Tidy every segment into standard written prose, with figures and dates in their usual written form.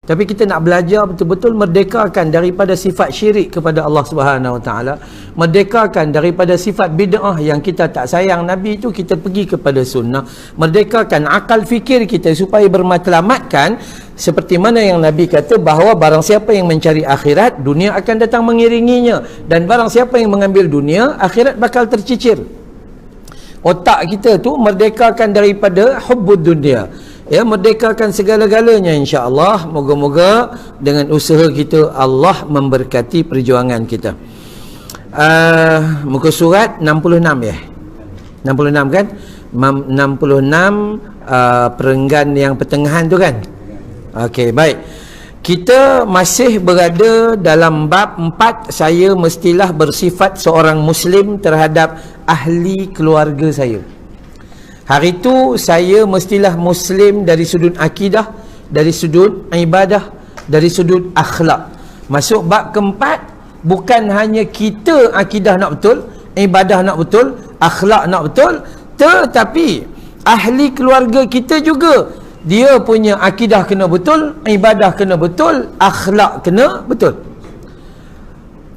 Tapi kita nak belajar betul-betul merdekakan daripada sifat syirik kepada Allah Subhanahu Wa Taala, merdekakan daripada sifat bid'ah yang kita tak sayang Nabi itu, kita pergi kepada sunnah, merdekakan akal fikir kita supaya bermatlamatkan seperti mana yang Nabi kata bahawa barang siapa yang mencari akhirat, dunia akan datang mengiringinya, dan barang siapa yang mengambil dunia, akhirat bakal tercicir. Otak kita tu merdekakan daripada hubbud dunia, ya, merdekakan segala-galanya insya-Allah. Moga-moga dengan usaha kita Allah memberkati perjuangan kita. Muka surat 66 ya. 66 kan? 66 perenggan yang pertengahan tu kan? Okey, baik. Kita masih berada dalam bab 4, saya mestilah bersifat seorang muslim terhadap ahli keluarga saya. Hari itu saya mestilah muslim dari sudut akidah, dari sudut ibadah, dari sudut akhlak. Masuk bab keempat, bukan hanya kita akidah nak betul, ibadah nak betul, akhlak nak betul, tetapi ahli keluarga kita juga, dia punya akidah kena betul, ibadah kena betul, akhlak kena betul.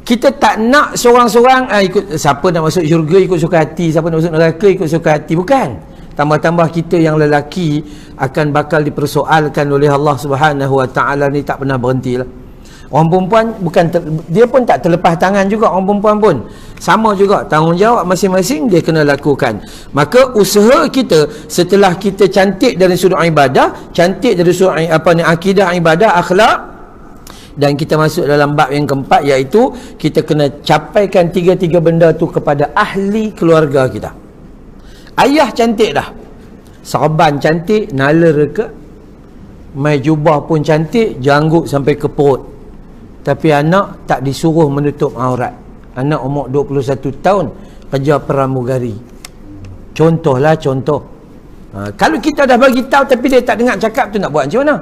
Kita tak nak seorang-seorang ikut siapa nak masuk syurga ikut suka hati, siapa nak masuk neraka ikut suka hati, bukan. Tambah-tambah kita yang lelaki akan bakal dipersoalkan oleh Allah Subhanahu Wa Taala ni, tak pernah berhentilah. Orang perempuan bukan dia pun tak terlepas tangan juga, orang perempuan pun sama juga, tanggungjawab masing-masing dia kena lakukan. Maka usaha kita setelah kita cantik dari sudut ibadah, cantik dari sudut akidah, ibadah, akhlak, dan kita masuk dalam bab yang keempat, iaitu kita kena capaikan tiga-tiga benda tu kepada ahli keluarga kita. Ayah cantik dah, serban cantik, nala reka, mai jubah pun cantik, janggut sampai ke perut, tapi anak tak disuruh menutup aurat. Anak umur 21 tahun kerja pramugari. Contohlah contoh. Kalau kita dah bagi tahu tapi dia tak dengar cakap tu, nak buat macam mana?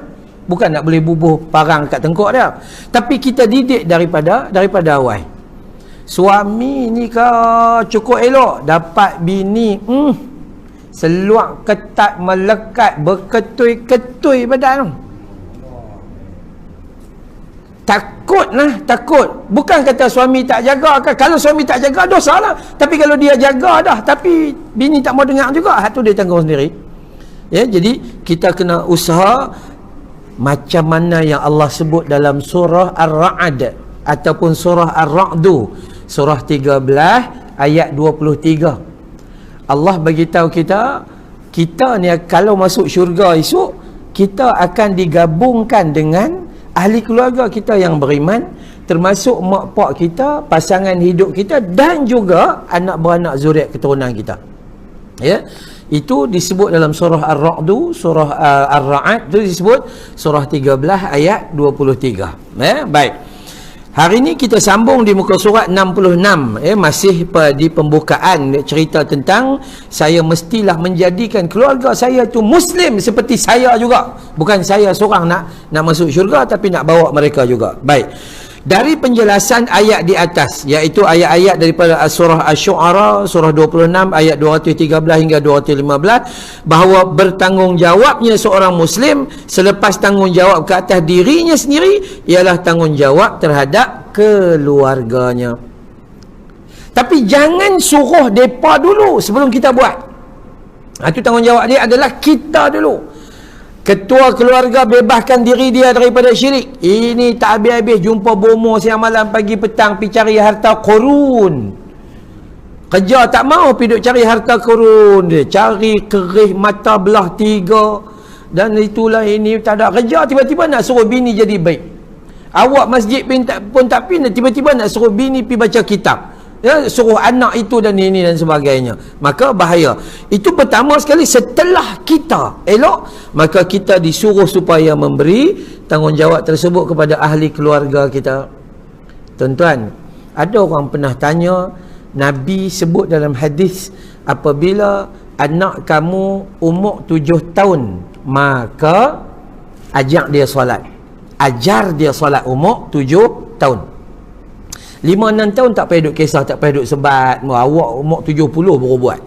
Bukan nak boleh bubuh parang kat tengkuk dia. Tapi kita didik daripada awal. Suami ni cukup elok, dapat bini seluak ketat melekat, berketui-ketui badan. Takut. Bukan kata suami tak jaga. Kalau suami tak jaga, dosa lah. Tapi kalau dia jaga dah, tapi bini tak mau dengar juga, hak tu dia tanggung sendiri. Ya, jadi kita kena usaha macam mana yang Allah sebut dalam surah Ar-Ra'd ataupun surah Ar-Ra'du, surah 13 ayat 23. Allah bagi tahu kita ni kalau masuk syurga esok, kita akan digabungkan dengan ahli keluarga kita yang beriman, termasuk mak pak kita, pasangan hidup kita, dan juga anak beranak zuriat keturunan kita. Ya, itu disebut dalam surah Ar-Ra'du, surah Ar-Ra'd itu disebut surah 13 ayat 23. Ya, baik. Hari ini kita sambung di muka surat 66, masih di pembukaan cerita tentang saya mestilah menjadikan keluarga saya tu muslim seperti saya juga. Bukan saya seorang nak masuk syurga, tapi nak bawa mereka juga. Baik. Dari penjelasan ayat di atas, iaitu ayat-ayat daripada surah Asy-Syu'ara, surah 26 ayat 213 hingga 215, bahawa bertanggungjawabnya seorang muslim selepas tanggungjawab ke atas dirinya sendiri ialah tanggungjawab terhadap keluarganya. Tapi jangan suruh depa dulu sebelum kita buat. Itu tanggungjawab dia adalah kita dulu. Ketua keluarga bebaskan diri dia daripada syirik. Ini tak habis-habis jumpa bomo siang malam pagi petang pergi cari harta korun. Kerja tak mau pergi duk cari harta korun dia. Cari kerih mata belah tiga. Dan itulah ini tak ada kerja, tiba-tiba nak suruh bini jadi baik. Awak masjid pun tak pergi, tiba-tiba nak suruh bini pergi baca kitab. Ya, suruh anak itu dan ini dan sebagainya. Maka bahaya. Itu pertama sekali, setelah kita elok, maka kita disuruh supaya memberi tanggungjawab tersebut kepada ahli keluarga kita. Tuan-tuan, ada orang pernah tanya, Nabi sebut dalam hadis, apabila anak kamu umur 7 tahun, maka ajak dia solat. Ajar dia solat umur 7 tahun. 5-6 tahun tak payah duk kisah, tak payah duk sebat. Awak umur 70 baru buat.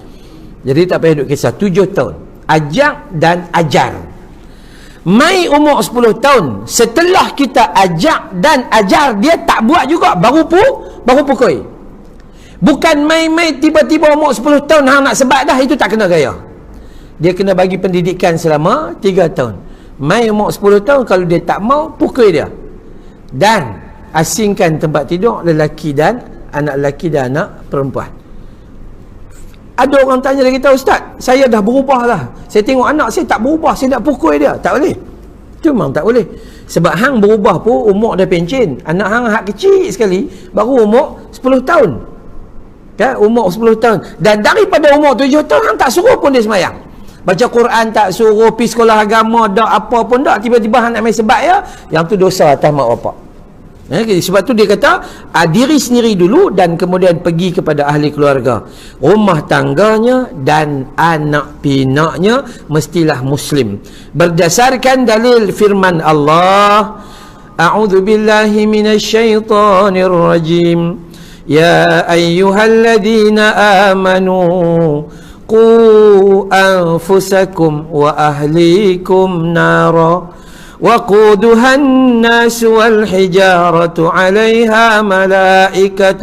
Jadi tak payah duk kisah. 7 tahun ajak dan ajar. mai umur 10 tahun, setelah kita ajak dan ajar dia tak buat juga, baru pukul. Bukan mai tiba-tiba umur 10 tahun hang nak sebat dah, itu tak kena gaya. Dia kena bagi pendidikan selama 3 tahun. Mai umur 10 tahun, kalau dia tak mau, pukul dia. Dan asingkan tempat tidur lelaki dan anak lelaki dan anak perempuan. Ada orang tanya lagi, tahu Ustaz, saya dah berubah lah, saya tengok anak saya tak berubah, saya nak pukul dia. Tak boleh. Itu memang tak boleh. Sebab hang berubah pun umur dah pencen. Anak hang hak kecil sekali, baru umur 10 tahun. Ya, umur 10 tahun. Dan daripada umur 7 tahun, hang tak suruh pun dia semayang. Baca Quran tak suruh, pergi sekolah agama dak, apa pun dak, tiba-tiba hang nak main sebat ya, yang tu dosa atas mak bapak. Sebab tu dia kata diri sendiri dulu, dan kemudian pergi kepada ahli keluarga, rumah tangganya dan anak pinaknya mestilah muslim, berdasarkan dalil firman Allah, a'udzu billahi minasyaitonir rajim, ya ayyuhalladzina amanu qu anfusakum wa ahlikum nara وقودها الناس والحجارة عليها ملائكة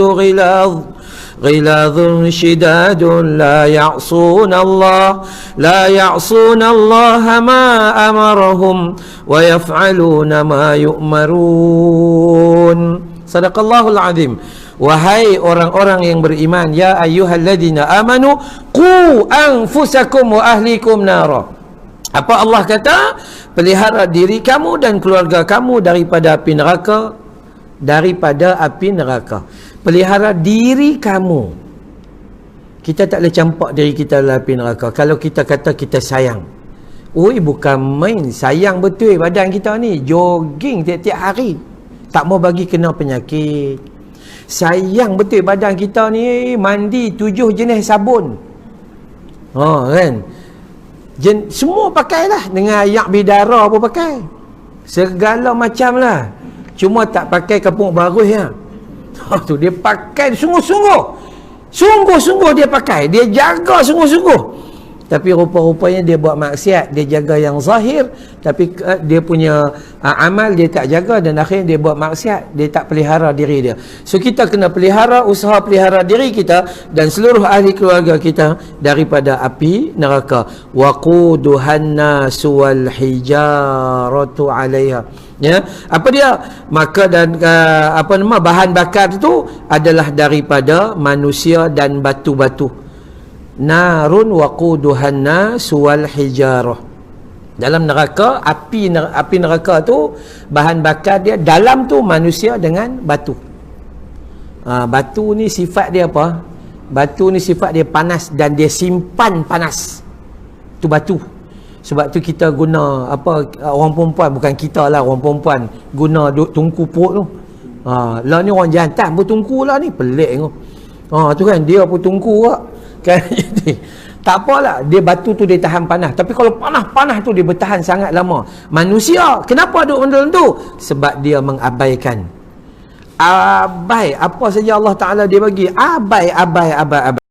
غلاظ شداد لا يعصون الله ما أمرهم ويفعلون ما يؤمرون. Sadaqallahul azim. Wahai orang-orang yang beriman, ya ayyuhalladzina amanu qu anfusakum wa ahlikum nara. Apa Allah kata? Pelihara diri kamu dan keluarga kamu daripada api neraka. Daripada api neraka. Pelihara diri kamu. Kita tak boleh campak diri kita dalam api neraka. Kalau kita kata kita sayang, oi, bukan main, sayang betul badan kita ni, jogging tiap-tiap hari, tak mau bagi kena penyakit. Sayang betul badan kita ni, mandi 7 jenis sabun, kan, semua pakailah, dengan ayak bidara pun pakai, segala macam lah. Cuma tak pakai kapuk bagus ya. Tu dia pakai sungguh-sungguh dia pakai, dia jaga sungguh-sungguh. Tapi rupa-rupanya dia buat maksiat, dia jaga yang zahir, tapi dia punya amal dia tak jaga, dan akhirnya dia buat maksiat, dia tak pelihara diri dia. So kita kena usaha pelihara diri kita dan seluruh ahli keluarga kita daripada api neraka. Waquduhan nasu wal hijaratu 'alaiha. Ya, apa dia? Maka dan bahan bakar itu adalah daripada manusia dan batu-batu. Narun waquduhan nas wal hijarah. Dalam neraka, api neraka tu bahan bakar dia dalam tu manusia dengan batu. Batu ni sifat dia apa? Batu ni sifat dia panas dan dia simpan panas. Tu batu. Sebab tu kita guna orang perempuan, bukan kita lah, orang perempuan guna tungku perut tu. Lah ni orang jantan pun tungku lah ni, pelik tu. Tu kan dia pun tungku lah. Kan, jadi tak apalah, dia batu tu dia tahan panas. Tapi kalau panas tu dia bertahan sangat lama. Manusia kenapa duduk benda tu? Sebab dia mengabaikan. Apa saja Allah Ta'ala dia bagi, abai.